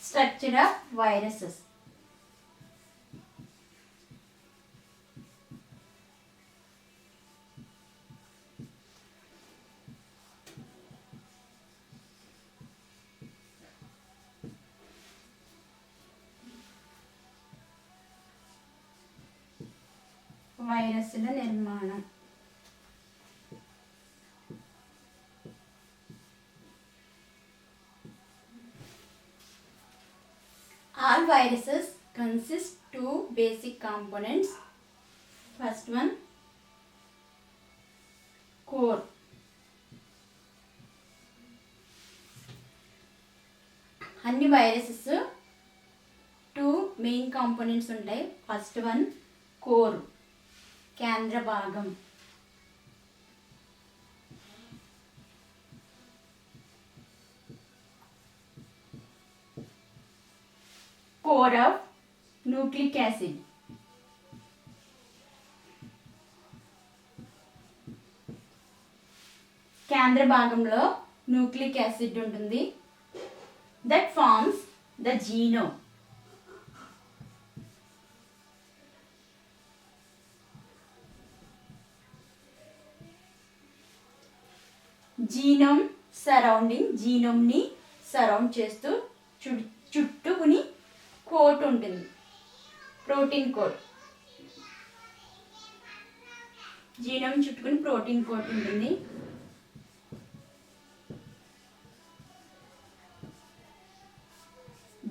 Structure of viruses. వైరస్ల నిర్మాణం. All viruses consist two basic components. First one, core. అన్ని viruses two main components ఉంటాయి. First one core, కేంద్ర భాగం. Core of nucleic acid. కేంద్ర భాగంలో nucleic acid ఉంటుంది. That forms the genome. Genome surrounding, జీనోమ్ని surround చేస్తూ చుట్టుకుని కోట్ ఉంటుంది, ప్రోటీన్ కోట్. జీనోమ్ చుట్టుకుని ప్రోటీన్ కోట్ ఉంటుంది.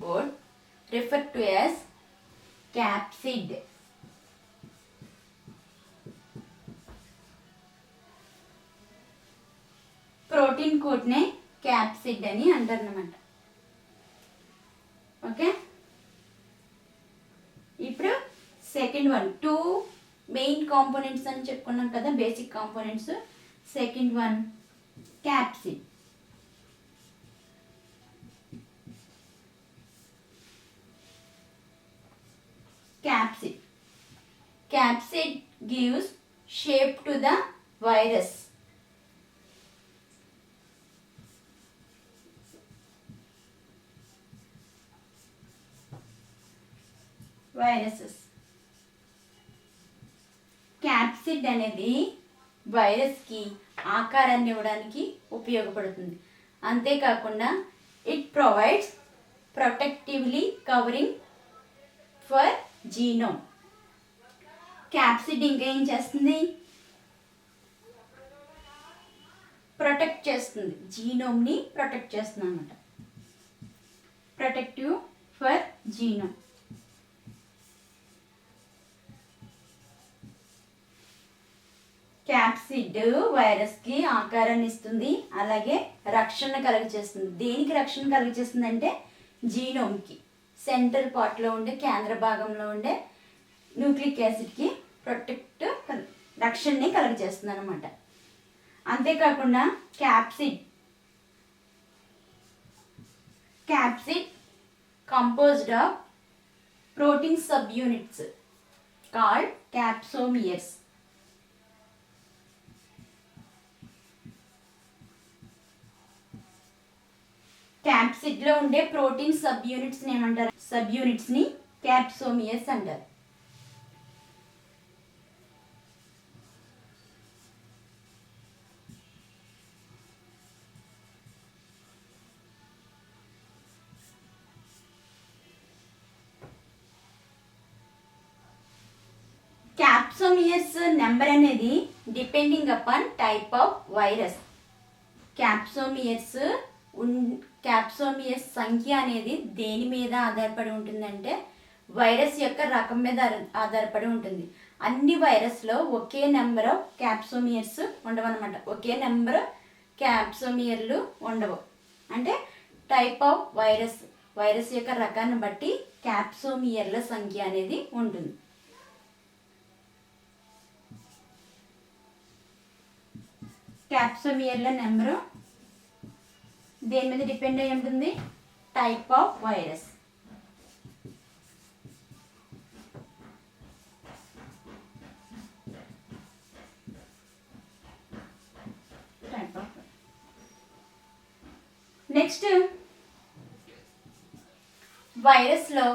Board referred to as capsid. Protein కోట్నే క్యాప్సిడ్ అని అంటారన్నమాట. ఓకే, ఇప్పుడు second one, two main components అని చెప్పుకున్నాం కదా, basic components. Second one capsid. Capsid. Capsid gives shape to the virus. Viruses. Capsid అనేది వైరస్కి ఆకారాన్ని ఇవ్వడానికి ఉపయోగపడుతుంది. అంతేకాకుండా it provides protectively covering for genome. Capsid ఇంకా ఏం చేస్తుంది? ప్రొటెక్ట్ చేస్తుంది, జీనోమ్ని ప్రొటెక్ట్ చేస్తుంది అన్నమాట. Protective for genome. క్యాప్సిడ్ వైరస్కి ఆకారాన్ని ఇస్తుంది, అలాగే రక్షణ కలుగజేస్తుంది. దేనికి రక్షణ కలుగజేస్తుంది అంటే జీనోమ్కి. సెంట్రల్ పార్ట్లో ఉండే, కేంద్ర భాగంలో ఉండే న్యూక్లిక్ యాసిడ్కి రక్షణని కలుగజేస్తుంది అనమాట. అంతేకాకుండా capsid composed of protein sub units called capsomeres. క్యాప్సిడ్లో ఉండే ప్రోటీన్ సబ్ యూనిట్స్ని ఏమంటారు? సబ్ యూనిట్స్ని క్యాప్సోమియర్స్ అంటారు. క్యాప్సోమియర్స్ నెంబర్ అనేది depending upon type of virus. క్యాప్సోమియర్స్ సంఖ్య అనేది దేని మీద ఆధారపడి ఉంటుందంటే వైరస్ యొక్క రకం మీద ఆధారపడి ఉంటుంది. అన్ని వైరస్లో ఒకే నెంబర్ ఆఫ్ క్యాప్సోమియర్స్ ఉండవన్నమాట. ఒకే నెంబర్ క్యాప్సోమియర్లు ఉండవు. అంటే టైప్ ఆఫ్ వైరస్ యొక్క రకాన్ని బట్టి క్యాప్సోమియర్ల సంఖ్య అనేది ఉంటుంది. క్యాప్సోమియర్ల నెంబరు దేని మీద డిపెండ్ అయి ఉంటుంది? Type of virus. నెక్స్ట్ వైరస్లో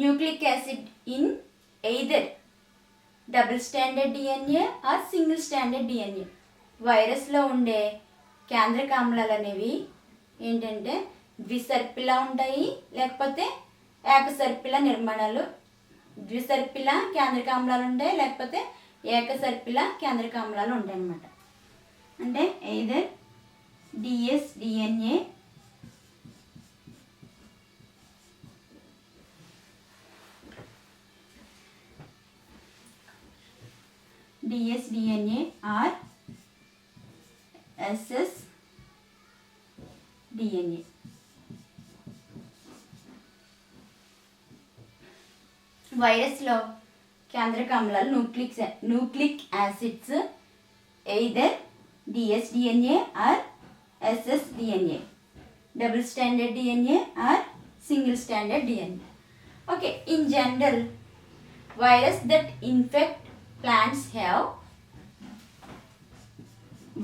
nucleic acid in either double standard DNA or single standard DNA. వైరస్లో ఉండే కేంద్రక ఆమ్లాలు అనేవి ఏంటంటే ద్విసర్పిలా ఉంటాయి, లేకపోతే ఏకసర్పిల నిర్మాణాలు. ద్విసర్పిల కేంద్రక ఆమ్లాలు ఉంటాయి, లేకపోతే ఏకసర్పిల కేంద్రక ఆమ్లాలు ఉంటాయి అన్నమాట. అంటే ఎయిదర్ డిఎస్డిఎన్ఏ డిఎస్డిఎన్ఏ ఆర్ ఎస్ఎస్డిఎన్ఏ. వైరస్లో కేంద్రక ఆమ్లాలు nucleic acids either DSDNA or SSDNA, double standard DNA or single standard DNA. Okay, in general virus that infect plants have,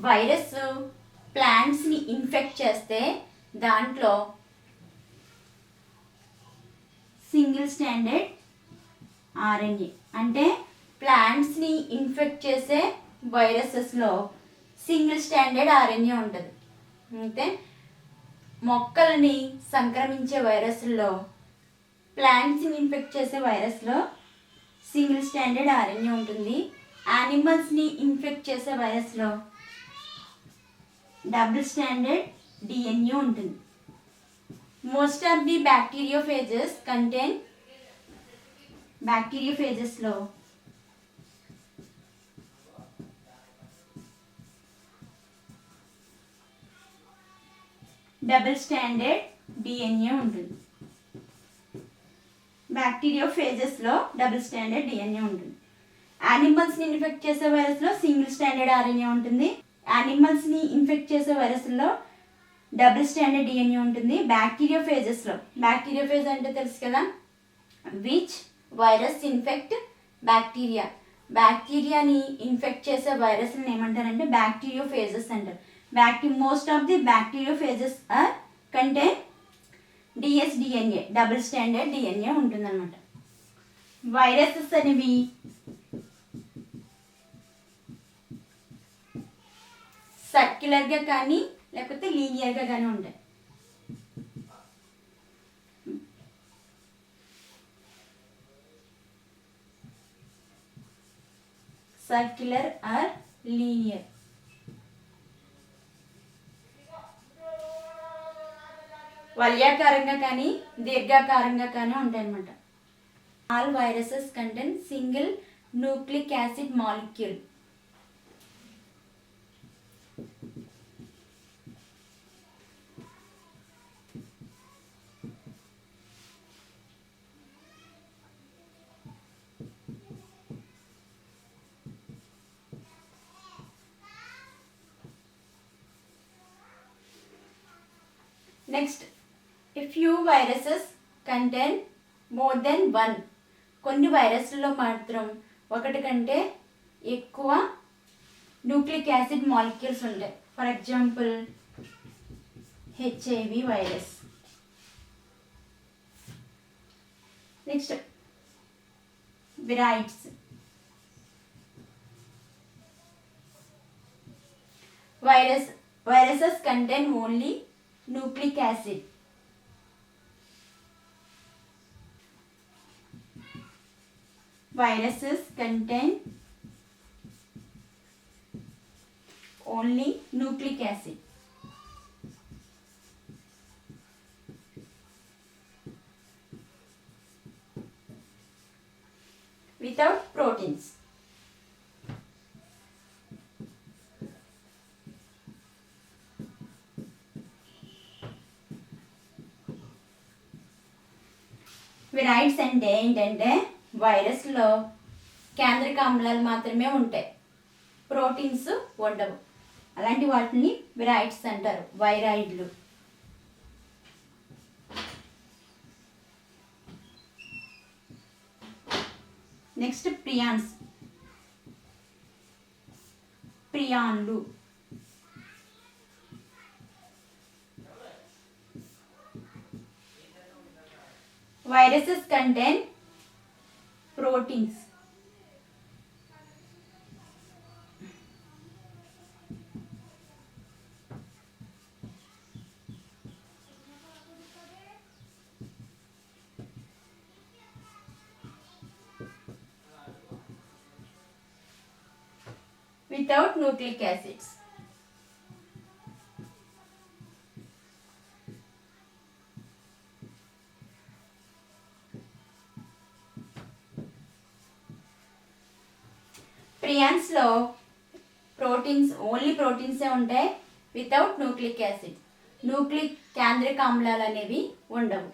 virus ప్లాంట్స్ని ఇన్ఫెక్ట్ చేస్తే దాంట్లో సింగిల్ స్టాండర్డ్ ఆర్ఎన్ఏ, అంటే ప్లాంట్స్ని ఇన్ఫెక్ట్ చేసే వైరసెస్లో సింగిల్ స్టాండర్డ్ ఆర్ఎన్ఏ ఉంటుంది. అయితే మొక్కల్ని సంక్రమించే వైరస్లో, ప్లాంట్స్ని ఇన్ఫెక్ట్ చేసే వైరస్లో సింగిల్ స్టాండర్డ్ ఆర్ఎన్ఏ ఉంటుంది. యానిమల్స్ని ఇన్ఫెక్ట్ చేసే వైరస్లో డబుల్ స్టాండర్డ్ డిఎన్ఏ ఉంటుంది. మోస్ట్ ఆఫ్ ది బ్యాక్టీరియోఫేజెస్లో డబుల్ స్టాండర్డ్ డిఎన్ఏ ఉంటుంది. బ్యాక్టీరియోఫేజెస్లో డబుల్ స్టాండర్డ్ డిఎన్ఏ ఉంటుంది. యానిమల్స్ని ఇన్ఫెక్ట్ చేసే వైరస్లో సింగిల్ స్టాండర్డ్ ఆర్ఎన్ఏ ఉంటుంది. యానిమల్స్ని ఇన్ఫెక్ట్ చేసే వైరస్లో డబుల్ స్టాండర్డ్ డిఎన్ఏ ఉంటుంది. బ్యాక్టీరియోఫేజ్ అంటే తెలుసు కదా, విచ్ వైరస్ ఇన్ఫెక్ట్ బ్యాక్టీరియా. బ్యాక్టీరియాని ఇన్ఫెక్ట్ చేసే వైరస్ని ఏమంటారంటే బ్యాక్టీరియోఫేజెస్ అంటారు. Most of the bacteriophages are contain DSDNA, double standard DNA ఉంటుందన్నమాట. వైరసెస్ అనేవి సర్క్యులర్గా కానీ లేకపోతే లీనియర్గా కానీ ఉంటాయి. Circular are linear. వలయాకారంగా కానీ దీర్ఘాకారంగా కానీ ఉంటాయన్నమాట. All viruses contain single nucleic acid molecule. Next, a few viruses contain more than one. కొన్ని వైరస్లలో మాత్రం ఒకటి కంటే ఎక్కువ న్యూక్లిక్ యాసిడ్ మాలిక్యూల్స్ ఉంటాయి. For example HIV virus. Next, viroids. Viruses contain only nucleic acid. Viruses contain only nucleic acid. Without proteins. విరైడ్స్ అంటే ఏంటంటే వైరస్లో కేంద్రక ఆమ్లాలు మాత్రమే ఉంటాయి, ప్రోటీన్స్ ఉండవు. అలాంటి వాటిని విరైడ్స్ అంటారు, వైరాయిడ్లు. నెక్స్ట్ ప్రియాన్లు. viruses contain proteins. Without nucleic acids. Prions లో ప్రోటీన్స్ ఓన్లీ ప్రోటీన్సే ఉంటాయి వితౌట్ న్యూక్లిక్ యాసిడ్. న్యూక్లిక్ కేంద్రక ఆమ్లాలు అనేవి ఉండవు.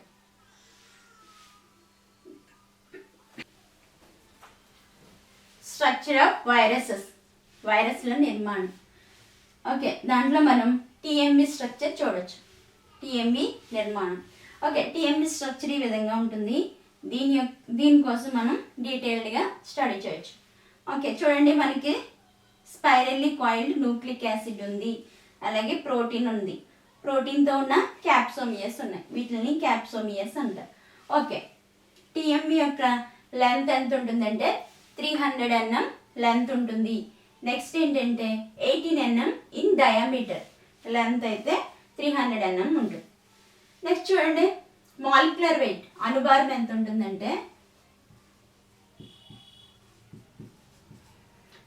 స్ట్రక్చర్ ఆఫ్ వైరసెస్, వైరస్ల నిర్మాణం. ఓకే, దాంట్లో మనం టీఎంఈ స్ట్రక్చర్ చూడొచ్చు. టీఎంఈ నిర్మాణం. ఓకే, టీఎంఈ స్ట్రక్చర్ ఈ విధంగా ఉంటుంది. దీనికోసం మనం డీటెయిల్డ్గా స్టడీ చేయొచ్చు. ఓకే, చూడండి, మనకి స్పైరల్లీ కాయిల్డ్ న్యూక్లిక్ యాసిడ్ ఉంది, అలాగే ప్రోటీన్ ఉంది. ప్రోటీన్తో ఉన్న క్యాప్సోమియర్స్ ఉన్నాయి, వీటిని క్యాప్సోమియర్స్ అంటారు. ఓకే, టీఎంఈ యొక్క లెంత్ ఎంత ఉంటుందంటే 300 mm లెంత్ ఉంటుంది. నెక్స్ట్ ఏంటంటే 18 mm ఇన్ డయామీటర్. లెంత్ అయితే 300 mm ఉంటుంది. నెక్స్ట్ చూడండి, మాలిక్యులర్ వెయిట్, అణుభారం ఎంత ఉంటుందంటే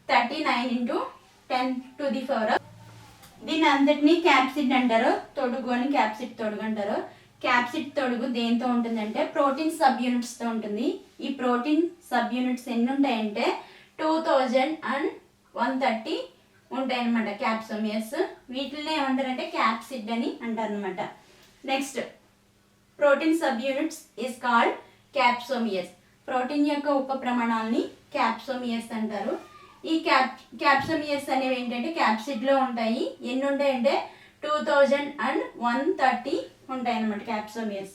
39 × 10⁻⁴. దీని అంతటినీ క్యాప్సిడ్ అంటారు, తొడుగు అని క్యాప్సిడ్ తొడుగు అంటారు. క్యాప్సిడ్ తొడుగు దేంతో ఉంటుందంటే ప్రోటీన్ సబ్ యూనిట్స్తో ఉంటుంది. ఈ ప్రోటీన్ సబ్ యూనిట్స్ ఎన్ని ఉంటాయంటే 2130 ఉంటాయన్నమాట క్యాప్సోమియర్స్. వీటిని ఏమంటారంటే క్యాప్సిడ్ అని అంటారనమాట. Next, protein sub units is called capsomeres. Protein యొక్క ఉప ప్రమాణాలని క్యాప్సోమియర్స్ అంటారు. ఈ క్యాప్సోమియర్స్ అనేవి ఏంటంటే క్యాప్సిడ్లో ఉంటాయి. ఎన్ని ఉంటాయంటే 2130 ఉంటాయి అన్నమాట capsomeres.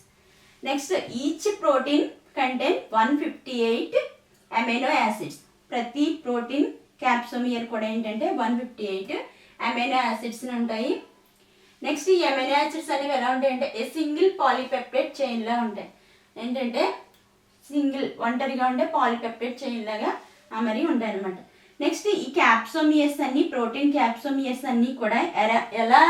Next, each protein contain 158 amino acids. ప్రతి ప్రోటీన్ క్యాప్సోమియర్ కూడా ఏంటంటే 158 అమైనో యాసిడ్స్ ఉంటాయి. నెక్స్ట్, ఈ అమైనో యాసిడ్స్ అనేవి ఎలా ఉంటాయంటే ఏ సింగిల్ పాలీపెప్టైడ్ చైన్లా ఉంటాయి. ఏంటంటే సింగిల్ ఒంటరిగా ఉండే పాలీపెప్టైడ్ చైన్ లాగా అమరి ఉంటాయి అన్నమాట. నెక్స్ట్, ఈ క్యాప్సోమియర్స్ అన్ని ప్రోటీన్ క్యాప్సోమియర్స్ అన్నీ కూడా ఎలా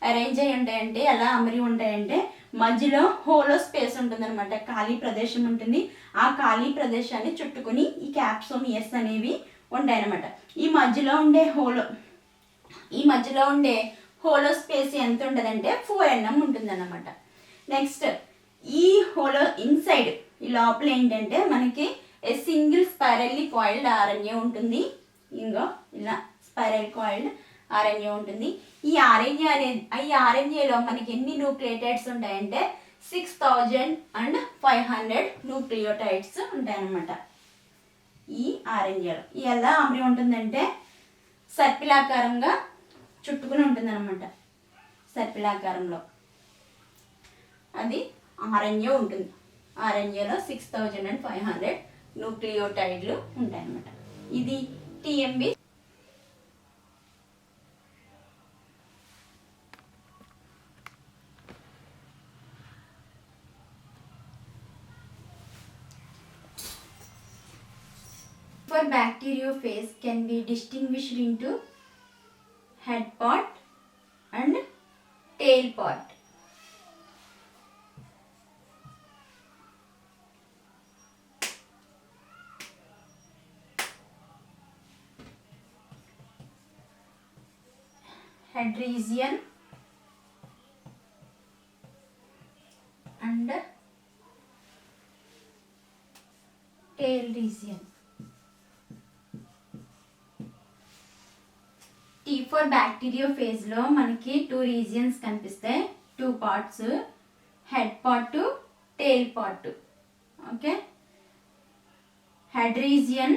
అరేంజ్ అయి ఉంటాయంటే, ఎలా అమరి ఉంటాయంటే మధ్యలో హోలో స్పేస్ ఉంటుంది అనమాట, ఖాళీ ప్రదేశం ఉంటుంది. ఆ ఖాళీ ప్రదేశాన్ని చుట్టుకుని ఈ క్యాప్సోమియర్స్ అనేవి ఉంటాయన్నమాట. ఈ మధ్యలో ఉండే హోలో స్పేస్ ఎంత ఉంటుందంటే 4 mm ఉంటుందన్నమాట. నెక్స్ట్, ఈ హోలో ఇన్సైడ్ ఈ లోపల ఏంటంటే మనకి a single spirally coiled RNA ఉంటుంది. ఇంకో ఇలా స్పైరల్ కాయిల్డ్ ఆర్ఎన్ఏ ఉంటుంది. ఈ ఆర్ఎన్ఏలో మనకి ఎన్ని న్యూక్లియోటైడ్స్ ఉంటాయంటే 6500 న్యూక్లియోటైడ్స్ ఉంటాయన్నమాట ఈ ఆర్ఎన్ఏలో. ఎలా అమరి ఉంటుందంటే సర్పిలాకారంగా చుట్టుకుని ఉంటుందన్నమాట. సర్పిలాకారంలో అది ఆర్ఎన్ఏ ఉంటుంది. ఆర్ఎన్ఏలో 6500 న్యూక్లియోటైడ్లు ఉంటాయన్నమాట. ఇది TMB. For bacteriophage can be distinguished into head part and tail part. Head region and tail region. T for bacteriophage లో మనకి 2 రీజియన్స్ కనిపిస్తాయి, 2 parts, head part, tail part. Okay, head region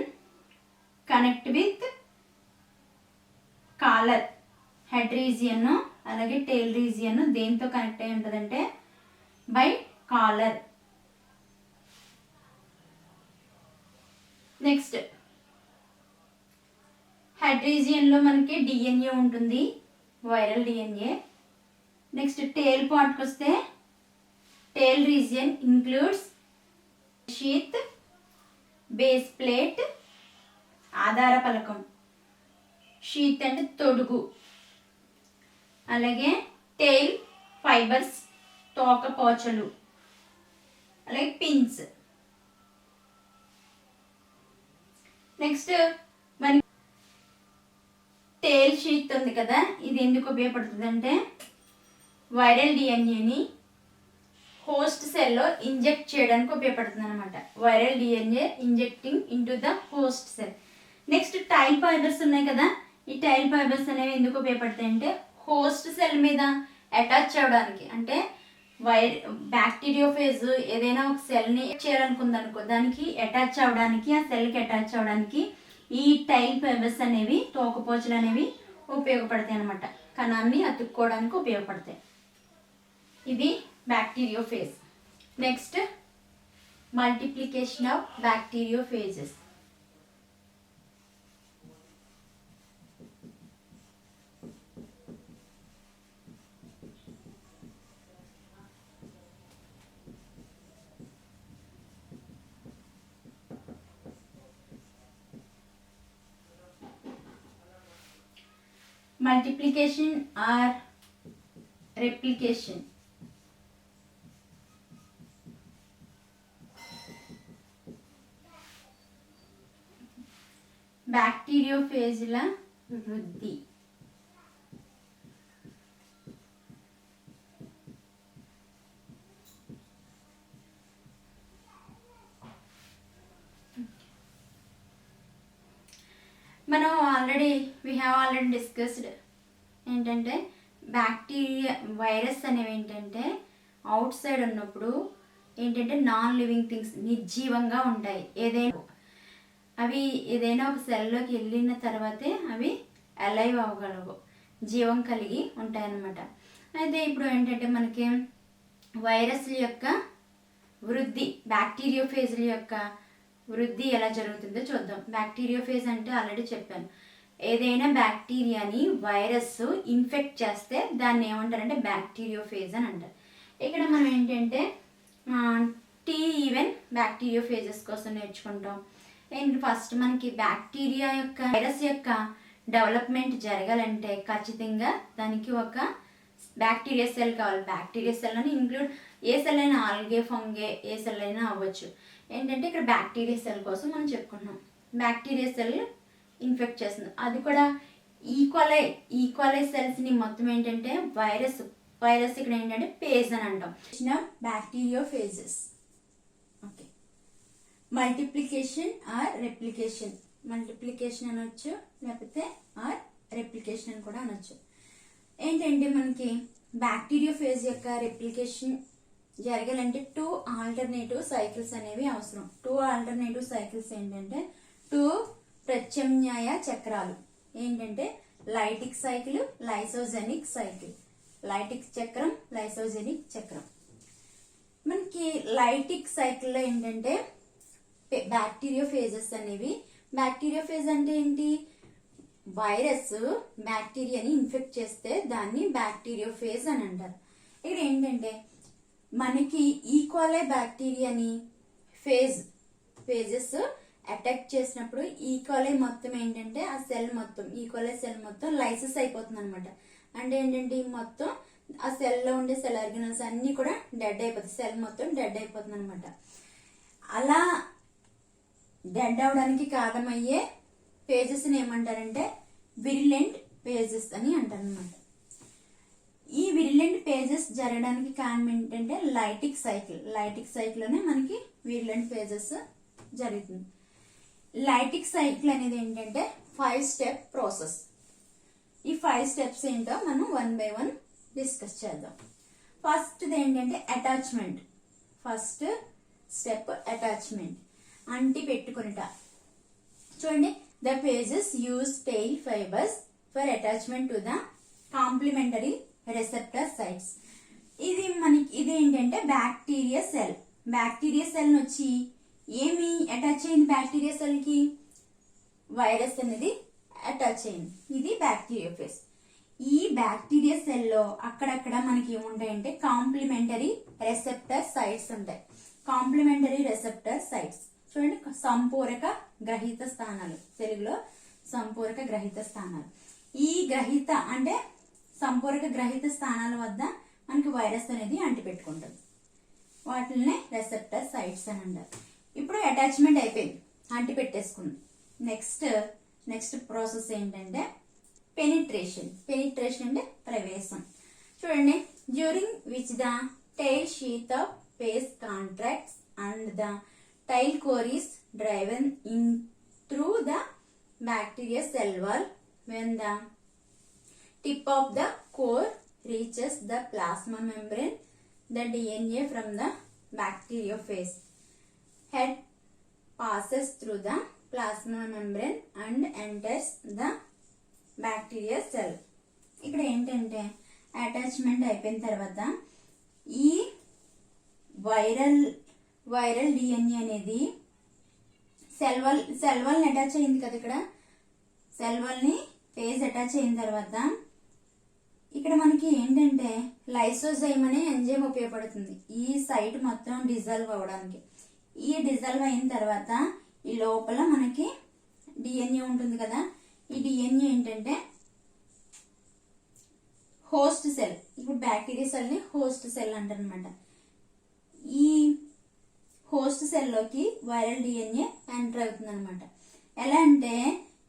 connect with collar. Head region అలాగే tail region దేంతో connect అయి ఉంటుందంటే by caller. Next, head రీజియన్లో మనకి DNA ఉంటుంది, viral DNA. Next, tail పార్ట్కి వస్తే tail region includes sheath, base plate, ఆధార పలకం, sheath అంటే తొడుగు, అలాగే టెయిల్ ఫైబర్స్, తోక పోచలు, అలాగే పిన్స్. నెక్స్ట్ మరి టెయిల్ షీత్ ఉంది కదా, ఇది ఎందుకు ఉపయోగపడుతుంది అంటే వైరల్ డిఎన్ఏని హోస్ట్ సెల్లో ఇంజెక్ట్ చేయడానికి ఉపయోగపడుతుంది అనమాట. Viral DNA injecting into the host cell. Next tail fibres ఉన్నాయి కదా, ఈ టైల్ ఫైబర్స్ అనేవి ఎందుకు ఉపయోగపడతాయి అంటే హోస్ట్ సెల్ మీద అటాచ్ అవ్వడానికి. అంటే బ్యాక్టీరియోఫేజ్ ఏదైనా ఒక సెల్ని చేయాలనుకుందనుకో, దానికి అటాచ్ అవ్వడానికి, ఆ సెల్కి అటాచ్ అవ్వడానికి ఈ టైల్ ఫైబర్స్ అనేవి, తోకపోచలు అనేవి ఉపయోగపడతాయి అనమాట. కణాన్ని అతుక్కోవడానికి ఉపయోగపడతాయి. ఇది bacteriophage. Next multiplication of bacteriophages. Multiplication or replication. బ్యాక్టీరియోఫేజ్ల వృద్ధి. మనం వీ హ్యావ్ ఆల్రెడీ డిస్కస్డ్ ఏంటంటే బ్యాక్టీరియా, వైరస్ అనేవి ఏంటంటే అవుట్ సైడ్ ఉన్నప్పుడు ఏంటంటే నాన్ లివింగ్ థింగ్స్, నిర్జీవంగా ఉంటాయి. అవి ఏదైనా ఒక సెల్లోకి వెళ్ళిన తర్వాతే అవి అలైవ్ అవ్వగలవు, జీవం కలిగి ఉంటాయన్నమాట. అయితే ఇప్పుడు ఏంటంటే మనకి వైరస్ల యొక్క వృద్ధి, బ్యాక్టీరియోఫేజ్ల యొక్క వృద్ధి ఎలా జరుగుతుందో చూద్దాం. బ్యాక్టీరియోఫేజ్ అంటే ఆల్రెడీ చెప్పాను, ఏదైనా బ్యాక్టీరియాని వైరస్ ఇన్ఫెక్ట్ చేస్తే దాన్ని ఏమంటారంటే బ్యాక్టీరియోఫేజ్ అని అంటారు. ఇక్కడ మనం ఏంటంటే టీ ఈవెన్ బ్యాక్టీరియోఫేజెస్ కోసం నేర్చుకుంటాం. అండ్ ఫస్ట్ మనకి బ్యాక్టీరియా యొక్క, వైరస్ యొక్క డెవలప్మెంట్ జరగాలంటే ఖచ్చితంగా దానికి ఒక బ్యాక్టీరియా సెల్ కావాలి. బ్యాక్టీరియా సెల్ అని ఇంక్లూడ్ ఏ సెల్ అయినా, ఆల్గే, ఫంగే, ఏ సెల్ అయినా అవ్వచ్చు. ఏంటంటే ఇక్కడ బ్యాక్టీరియా సెల్ కోసం మనం చెప్పుకుంటున్నాం. బ్యాక్టీరియా సెల్ ఇన్ఫెక్ట్ చేస్తుంది, అది కూడా ఈక్వలై సెల్స్ని మొత్తం ఏంటంటే వైరస్ ఇక్కడ ఏంటంటే పేజ్ అని అంటాం. Bacteriophages. Okay, multiplication or replication. Multiplication అనొచ్చు, లేకపోతే ఆర్ రెప్లికేషన్ అని కూడా అనొచ్చు. ఏంటంటే మనకి బ్యాక్టీరియోఫేజ్ యొక్క రెప్లికేషన్ జరగాలంటే 2 ఆల్టర్నేటివ్ సైకిల్స్ అనేవి అవసరం. 2 ఆల్టర్నేటివ్ సైకిల్స్ ఏంటంటే 2 ప్రత్యామ్నాయ చక్రాలు. ఏంటంటే lytic cycle, lysogenic cycle. Lytic చక్రం, లైసోజెనిక్ చక్రం. మనకి లైటిక్ సైకిల్లో ఏంటంటే బ్యాక్టీరియోఫేజెస్ అనేవి, బ్యాక్టీరియోఫేజ్ అంటే ఏంటి, వైరస్ బ్యాక్టీరియాని ఇన్ఫెక్ట్ చేస్తే దాన్ని బ్యాక్టీరియోఫేజ్ అని అంటారు. ఇక్కడ ఏంటంటే మనకి ఈక్వలై బ్యాక్టీరియాని ఫేజెస్ అటాక్ చేసినప్పుడు ఈక్వలై మొత్తం ఏంటంటే ఆ సెల్ మొత్తం, ఈక్వలై సెల్ మొత్తం లైసిస్ అయిపోతుంది అనమాట. అంటే ఏంటంటే మొత్తం ఆ సెల్లో ఉండే సెల్ ఆర్గనల్స్ అన్ని కూడా డెడ్ అయిపోతుంది, సెల్ మొత్తం డెడ్ అయిపోతుంది అనమాట. అలా డెడ్ అవడానికి కారణమయ్యే పేజెస్ ఏమంటారంటే విరిలెంట్ పేజెస్ అని అంటారు అనమాట. ఈ విరిలెంట్ పేజెస్ జరగడానికి కారణం ఏంటంటే లైటిక్ సైకిల్. లైటిక్ సైకిల్ లోనే మనకి విరిలెంట్ పేజెస్ జరుగుతుంది. లైటిక్ సైకిల్ అనేది ఏంటంటే 5 స్టెప్ ప్రాసెస్. ఈ 5 స్టెప్స్ ఏంటో మనం 1 by 1 డిస్కస్ చేద్దాం. ఫస్ట్ ఏంటంటే అటాచ్మెంట్. ఫస్ట్ స్టెప్ అటాచ్మెంట్, అంటి పెట్టుకునేట. చూడండి, the phages use tail fibres for attachment to the complementary receptor sites. ఇది ఏంటంటే బ్యాక్టీరియా సెల్. బ్యాక్టీరియా సెల్ వచ్చి ఏమి అటాచ్ అయింది, బ్యాక్టీరియా సెల్ కి వైరస్ అనేది అటాచ్ అయింది. ఇది బ్యాక్టీరియోఫేజ్. ఈ బ్యాక్టీరియా సెల్ లో అక్కడక్కడ మనకి ఏముంటాయంటే కాంప్లిమెంటరీ రెసెప్టర్ సైట్స్ ఉంటాయి. Complementary receptor sites. చూడండి, సంపూరక గ్రహీత స్థానాలు, తెలుగులో సంపూరక గ్రహీత స్థానాలు. ఈ గ్రహీత అంటే సంపూరక గ్రహీత స్థానాల వద్ద మనకి వైరస్ అనేది అంటిపెట్టుకుంటుంది. వాటిని రెసెప్టర్ సైట్స్ అని అంటారు. ఇప్పుడు అటాచ్మెంట్ అయిపోయింది, అంటిపెట్టేసుకుంది. నెక్స్ట్ ప్రాసెస్ ఏంటంటే పెనిట్రేషన్. పెనిట్రేషన్ అంటే ప్రవేశం. చూడండి, during which the tail sheath of phage contracts and the tail core is driven in through the bacteria cell wall. When the tip of the core reaches the plasma membrane, the DNA from the bacteriophage head passes through the plasma membrane and enters the bacteria cell. ఇక్కడ ఏంటంటే attachment అయిపోయిన తర్వాత ఈ viral DNA అనేది cell wall attach అయింది కదా. ఇక్కడ cell wall ని ఫేజ్ అటాచ్ అయిన తర్వాత ఇక్కడ మనకి ఏంటంటే లైసోజైమ్ అనే ఎంజైమ్ ఉపయోగపడుతుంది ఈ సైట్ మొత్తం డిజాల్వ్ అవ్వడానికి. ఈ డిజాల్వ్ అయిన తర్వాత ఈ లోపల మనకి డిఎన్ఏ ఉంటుంది కదా. ఈ డిఎన్ఏ ఏంటంటే హోస్ట్ సెల్. ఇప్పుడు బ్యాక్టీరియా సెల్ ని హోస్ట్ సెల్ అంటారు అనమాట. ఈ హోస్ట్ సెల్ లోకి వైరల్ డిఎన్ఏ ఎంటర్ అవుతుంది అనమాట. ఎలా అంటే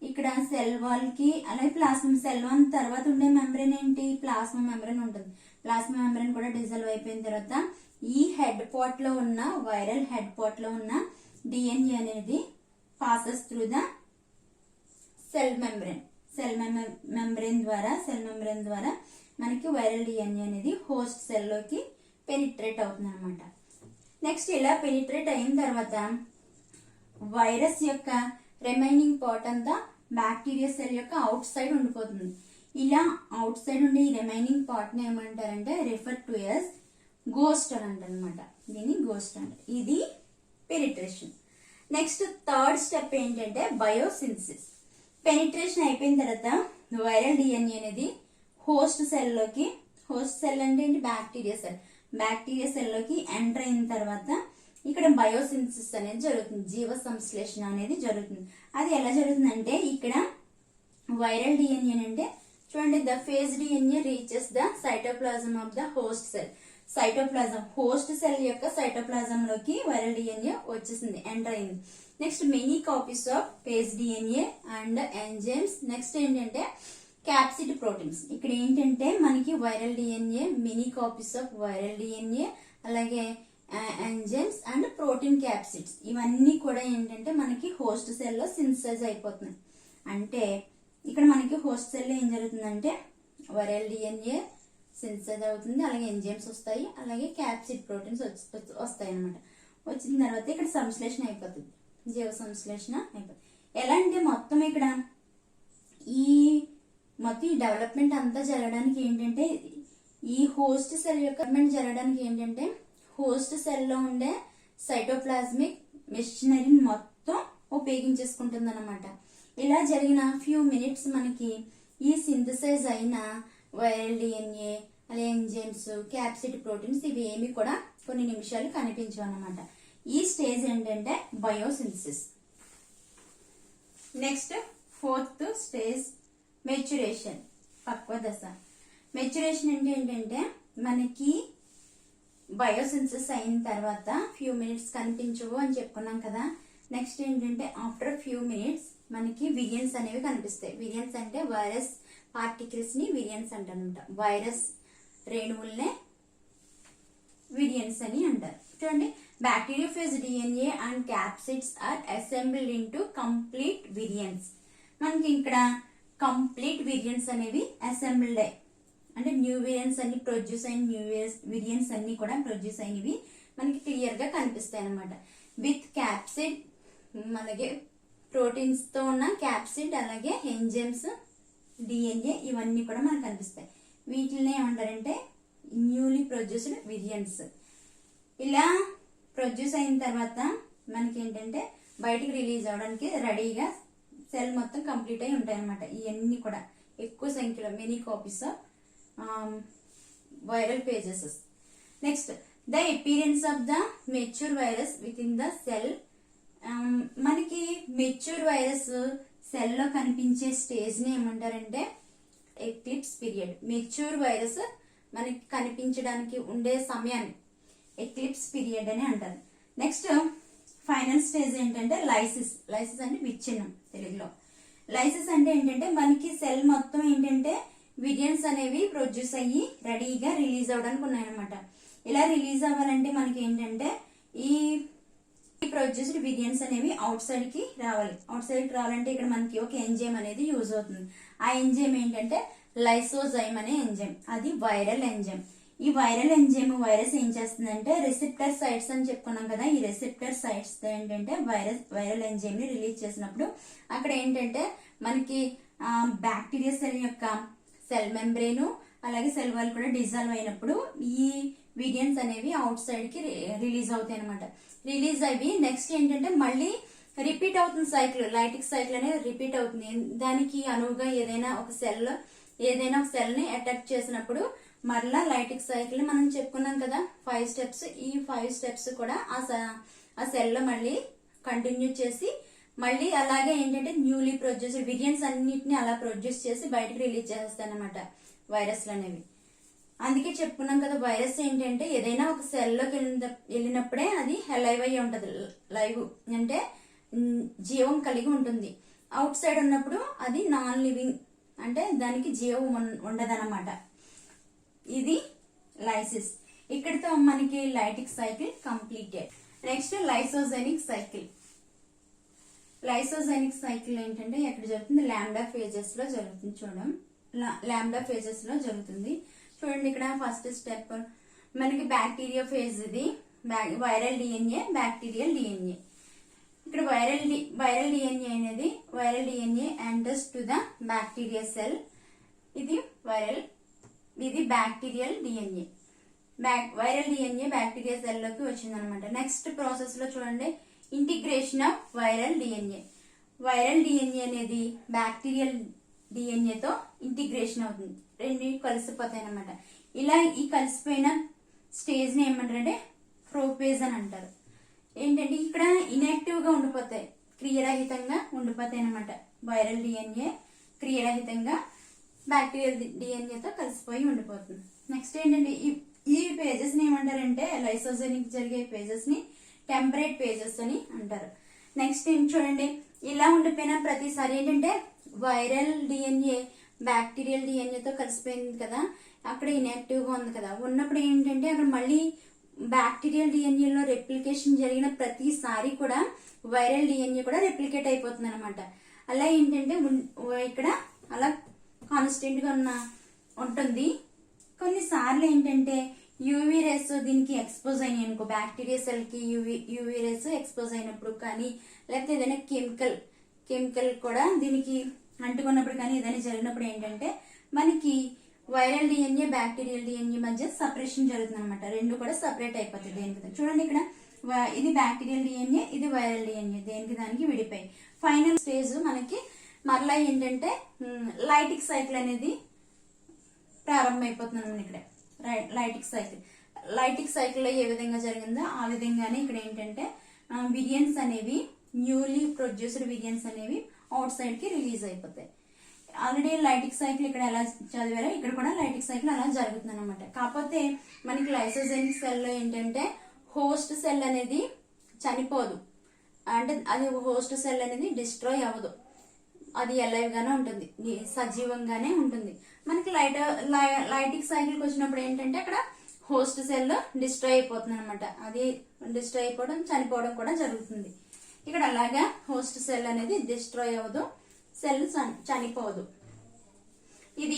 ఇక్కడ సెల్ వాల్ కి అలాగే ప్లాస్మా సెల్ వాల్ తర్వాత ఉండే మెంబ్రెన్ ఏంటి, ప్లాస్మా మెంబ్రెన్ ఉంటుంది. ప్లాస్మా మెంబ్రెన్ కూడా డిజాల్వ్ అయిపోయిన తర్వాత ఈ హెడ్ పాట్ లో ఉన్న వైరల్ హెడ్ పాట్ లో ఉన్న డిఎన్ఏ అనేది passes through the cell membrane. Cell membrane ద్వారా మనకి వైరల్ డిఎన్ఏ అనేది హోస్ట్ సెల్ లోకి పెనిట్రేట్ అవుతుంది అనమాట. నెక్స్ట్ ఇలా పెనిట్రేట్ అయిన తర్వాత వైరస్ యొక్క రిమైనింగ్ పార్ట్ అంతా బ్యాక్టీరియా సెల్ యొక్క అవుట్ సైడ్ ఉండిపోతుంది. ఇలా అవుట్ సైడ్ ఉండే ఈ రిమైనింగ్ పార్ట్ ని ఏమంటారంటే రిఫర్ టు ఎస్ గోస్ట్ అని అంటారు అనమాట. దీన్ని గోస్ట్ అంటారు. ఇది పెనిట్రేషన్. నెక్స్ట్ థర్డ్ స్టెప్ ఏంటంటే బయోసిన్సిస్. పెనిట్రేషన్ అయిపోయిన తర్వాత వైరల్ డిఎన్ఏ అనేది హోస్ట్ సెల్ లోకి, హోస్ట్ సెల్ అంటే ఏంటి, బ్యాక్టీరియా సెల్ లోకి ఎంటర్ అయిన తర్వాత ఇక్కడ బయోసిన్సిస్ అనేది జరుగుతుంది, జీవ సంశ్లేషణ అనేది జరుగుతుంది. అది ఎలా జరుగుతుందంటే ఇక్కడ వైరల్ డిఎన్ఏ అంటే చూడండి, the phase DNA reaches the cytoplasm of the host cell. Cytoplasm, host cell యొక్క సైటోప్లాజం లోకి వైరల్ డిఎన్ఏ వచ్చేసింది, ఎంటర్ అయింది. Next many copies of phase DNA and enzymes. Next ఏంటంటే క్యాప్సిడ్ ప్రోటీన్స్. ఇక్కడ ఏంటంటే మనకి viral DNA, many copies of viral DNA, అలాగే enzymes and protein క్యాప్సిడ్స్, ఇవన్నీ కూడా ఏంటంటే మనకి హోస్ట్ సెల్ లో సింథసైజ్ అయిపోతున్నాయి. అంటే ఇక్కడ మనకి హోస్ట్ సెల్ లో ఏం జరుగుతుందంటే వైరల్ డిఎన్ఏ సింథసైజ్ అవుతుంది, అలాగే ఎంజైమ్స్ వస్తాయి, అలాగే క్యాప్సిడ్ ప్రోటీన్స్ వస్తాయి అనమాట. వచ్చిన తర్వాత ఇక్కడ సంశ్లేషణ అయిపోతుంది, జీవ సంశ్లేషణ అయిపోతుంది. ఎలా అంటే మొత్తం ఇక్కడ ఈ డెవలప్మెంట్ అంతా జరగడానికి ఏంటంటే ఈ హోస్ట్ సెల్ యొక్క జరగడానికి ఏంటంటే హోస్ట్ సెల్ లో ఉండే సైటోప్లాస్మిక్ మెషినరీని మొత్తం ఉపయోగించేసుకుంటుంది అనమాట. ఇలా జరిగిన ఫ్యూ మినిట్స్ మనకి ఈ సింథసైజ్ అయిన వైరల్ డిఎన్ఏ, అలాగే ఎంజైమ్స్, క్యాప్సిడ్ ప్రోటీన్స్ ఇవి ఏమి కూడా కొన్ని నిమిషాలు కనిపించవు అనమాట. ఈ స్టేజ్ ఏంటంటే బయోసిన్సిస్. నెక్స్ట్ ఫోర్త్ స్టేజ్ మెచ్యురేషన్, పక్వ దశ. మెచ్యురేషన్ అంటే ఏంటంటే మనకి బయోసిన్సిస్ అయిన తర్వాత ఫ్యూ మినిట్స్ కనిపించవు అని చెప్పుకున్నాం కదా. నెక్స్ట్ ఏంటంటే ఆఫ్టర్ ఫ్యూ మినిట్స్ మనకి విరియన్స్ అనేవి కనిపిస్తాయి. విరియన్స్ అంటే వైరస్ పార్టికల్స్ ని విరియన్స్ అంటారనమాట. వైరస్ రేణువులనే విరియన్స్ అని అంటారు. చూడండి, bacteriophage DNA and capsids are assembled into complete virions. మనకి ఇక్కడ కంప్లీట్ విరియన్స్ అనేవి అసెంబ్ల్డ్ అంటే న్యూ వేరియన్స్ అన్ని ప్రొడ్యూస్ అయిన న్యూ వేరియన్స్ అన్ని కూడా ప్రొడ్యూస్ అయినవి మనకి క్లియర్ గా కనిపిస్తాయి అనమాట. విత్ క్యాప్సిడ్, అలాగే ప్రోటీన్స్ తో ఉన్న క్యాప్సిడ్, అలాగే ఎంజైమ్స్, డిఎన్ఏ ఇవన్నీ కూడా మనకు కనిపిస్తాయి. వీటిని ఏమంటారంటే న్యూలీ ప్రొడ్యూస్డ్ వేరియన్స్. ఇలా ప్రొడ్యూస్ అయిన తర్వాత మనకి ఏంటంటే బయటికి రిలీజ్ అవడానికి రెడీగా సెల్ మొత్తం కంప్లీట్ అయి ఉంటాయి అనమాట. ఇవన్నీ కూడా ఎక్కువ సంఖ్యలో many copies of viral pages. Next the appearance of the mature virus with in the cell. మనకి మెచ్యూర్ వైరస్ సెల్ లో కనిపించే స్టేజ్ ని ఏమంటారంటే ఎక్లిప్స్ పీరియడ్. మెచ్యూర్ వైరస్ మనకి కనిపించడానికి ఉండే సమయాన్ని ఎక్లిప్స్ పీరియడ్ అని అంటారు. నెక్స్ట్ ఫైనల్ స్టేజ్ ఏంటంటే లైసిస్. లైసిస్ అంటే విచ్ఛిన్నం తెలుగులో. లైసిస్ అంటే ఏంటంటే మనకి సెల్ మొత్తం ఏంటంటే విరియన్స్ అనేవి ప్రొడ్యూస్ అయ్యి రెడీగా రిలీజ్ అవ్వడానికి ఉన్నాయన్నమాట. ఇలా రిలీజ్ అవ్వాలంటే మనకి ఏంటంటే ఈ ప్రొడ్యూస్డ్ విరియన్స్ అనేవి అవుట్ సైడ్ కి రావాలి. అవుట్ సైడ్ కి రావాలంటే ఇక్కడ మనకి ఒక ఎంజైమ్ అనేది యూజ్ అవుతుంది. ఆ ఎంజైమ్ ఏంటంటే లైసోజైమ్ అనే ఎంజైమ్. అది వైరల్ ఎంజైమ్. ఈ వైరల్ ఎంజైమ్ వైరస్ ఏం చేస్తుందంటే రిసెప్టర్ సైట్స్ అని చెప్పుకున్నాం కదా, ఈ రిసెప్టర్ సైట్స్ ఏంటంటే వైరల్ ఎంజైమ్ ని రిలీజ్ చేసినప్పుడు అక్కడ ఏంటంటే మనకి బ్యాక్టీరియా సెల్ యొక్క సెల్ మెంబ్రేను అలాగే సెల్ వాల్ కూడా డిజాల్వ్ అయినప్పుడు ఈ విరియన్స్ అనేవి అవుట్ సైడ్ కి రిలీజ్ అవుతాయి అనమాట. రిలీజ్ అయ్యి నెక్స్ట్ ఏంటంటే మళ్ళీ రిపీట్ అవుతుంది సైకిల్. లైటిక్ సైకిల్ అనేది రిపీట్ అవుతుంది. దానికి అనువుగా ఏదైనా ఒక సెల్ ని అటాక్ చేసినప్పుడు మరలా లైటిక్ సైకిల్ మనం చెప్పుకున్నాం కదా 5 స్టెప్స్. ఈ 5 స్టెప్స్ కూడా ఆ సెల్ లో మళ్ళీ కంటిన్యూ చేసి మళ్ళీ అలాగే ఏంటంటే న్యూలీ ప్రొడ్యూస్ విరియన్స్ అన్నిటిని అలా ప్రొడ్యూస్ చేసి బయటకు రిలీజ్ చేస్తాయి అనమాట వైరస్లు అనేవి. అందుకే చెప్పుకున్నాం కదా వైరస్ ఏంటంటే ఏదైనా ఒక సెల్ లోకి వెళ్ళినప్పుడే అది లైవ్ అయ్యి ఉంటది. లైవ్ అంటే జీవం కలిగి ఉంటుంది. అవుట్ సైడ్ ఉన్నప్పుడు అది నాన్ లివింగ్ అంటే దానికి జీవం ఉండదన్నమాట. ఇది లైసిస్. ఇక్కడితో మనకి lytic cycle completed. Next lysogenic cycle. Lysogenic cycle ఏంటంటే ఎక్కడ జరుగుతుంది? లాంబ్డా ఫేజెస్ లో జరుగుతుంది. లాంబ్డా ఫేజెస్ లో జరుగుతుంది. చూడండి ఇక్కడ ఫస్ట్ స్టెప్ మనకి బ్యాక్టీరియా ఫేజ్. ఇది వైరల్ డిఎన్ఏ, బ్యాక్టీరియల్ డిఎన్ఏ. ఇక్కడ వైరల్ డిఎన్ఏ అనేది viral DNA enters to the bacteria cell. ఇది bacterial DNA. Viral DNA bacteria cell లోకి వచ్చింది అనమాట. నెక్స్ట్ ప్రాసెస్ లో చూడండి integration of viral DNA. Viral DNA అనేది బ్యాక్టీరియల్ డిఎన్ఏ తో ఇంటిగ్రేషన్ అవుతుంది. రెండు కలిసిపోతాయి అనమాట. ఇలా ఈ కలిసిపోయిన స్టేజ్ ని ఏమంటారంటే ప్రోఫేజ్ అని అంటారు. ఏంటంటే ఇక్కడ ఇన్యాక్టివ్ గా ఉండిపోతాయి, క్రియారహితంగా ఉండిపోతాయి అనమాట. వైరల్ డిఎన్ఏ క్రియారహితంగా బ్యాక్టీరియల్ డిఎన్ఏతో కలిసిపోయి ఉండిపోతుంది. నెక్స్ట్ ఏంటంటే ఈ పేజెస్ ని ఏమంటారంటే లైసోజెనిక్ జరిగే పేజెస్ ని టెంపరేట్ పేజెస్ అని అంటారు. నెక్స్ట్ చూడండి ఇలా ఉండిపోయిన ప్రతిసారి ఏంటంటే వైరల్ డిఎన్ఏ బ్యాక్టీరియల్ డిఎన్ఏతో కలిసిపోయింది కదా, అక్కడ ఇన్యాక్టివ్ గా ఉంది కదా, ఉన్నప్పుడు ఏంటంటే అక్కడ మళ్ళీ బ్యాక్టీరియల్ డిఎన్ఏలో రెప్లికేషన్ జరిగిన ప్రతిసారి కూడా వైరల్ డిఎన్ఏ కూడా రెప్లికేట్ అయిపోతుంది అనమాట. అలా ఏంటంటే ఇక్కడ అలా కాన్స్టెంట్ గా ఉంటుంది. కొన్నిసార్లు ఏంటంటే యూవీ రేస్ దీనికి ఎక్స్పోజ్ అయినాయి అనుకో, బ్యాక్టీరియా సెల్ కి యూవీ రేస్ ఎక్స్పోజ్ అయినప్పుడు కానీ లేకపోతే ఏదైనా కెమికల్ కూడా దీనికి అంటుకున్నప్పుడు కానీ ఏదైనా జరిగినప్పుడు ఏంటంటే మనకి వైరల్ డిఎన్ఏ బ్యాక్టీరియల్ డిఎన్ఏ మధ్య సపరేషన్ జరుగుతుంది అనమాట. రెండు కూడా సపరేట్ అయిపోతాయి దేనికి. చూడండి ఇక్కడ ఇది బ్యాక్టీరియల్ డిఎన్ఏ, ఇది వైరల్ డిఎన్ఏ, దేనికి దానికి విడిపోయి ఫైనల్ స్టేజ్ మనకి మరలా ఏంటంటే లైటిక్ సైకిల్ అనేది ప్రారంభమైపోతుంది అనమాట. ఇక్కడ లైటిక్ సైకిల్ లో ఏ విధంగా జరిగిందో ఆ విధంగానే ఇక్కడ ఏంటంటే విరియన్స్ అనేవి న్యూలీ ప్రొడ్యూస్డ్ విరియన్స్ అనేవి అవుట్ సైడ్ కి రిలీజ్ అయిపోతాయి. ఆల్రెడీ లైటిక్ సైకిల్ ఇక్కడ ఎలా చదివారో ఇక్కడ కూడా లైటిక్ సైకిల్ అలా జరుగుతుంది అనమాట. కాకపోతే మనకి లైసోజెనిక్ సెల్ లో ఏంటంటే హోస్ట్ సెల్ అనేది చనిపోదు, అంటే అది హోస్ట్ సెల్ అనేది డిస్ట్రాయ్ అవ్వదు, అది అలైవ్ గానే ఉంటుంది, సజీవంగానే ఉంటుంది. మనకి లైటిక్ సైకిల్ కి వచ్చినప్పుడు ఏంటంటే అక్కడ హోస్ట్ సెల్ డిస్ట్రాయ్ అయిపోతుంది అనమాట. అది డిస్ట్రాయ్ అయిపోవడం చనిపోవడం కూడా జరుగుతుంది. ఇక్కడ అలాగా హోస్ట్ సెల్ అనేది డిస్ట్రాయ్ అవ్వదు, సెల్ చనిపోదు.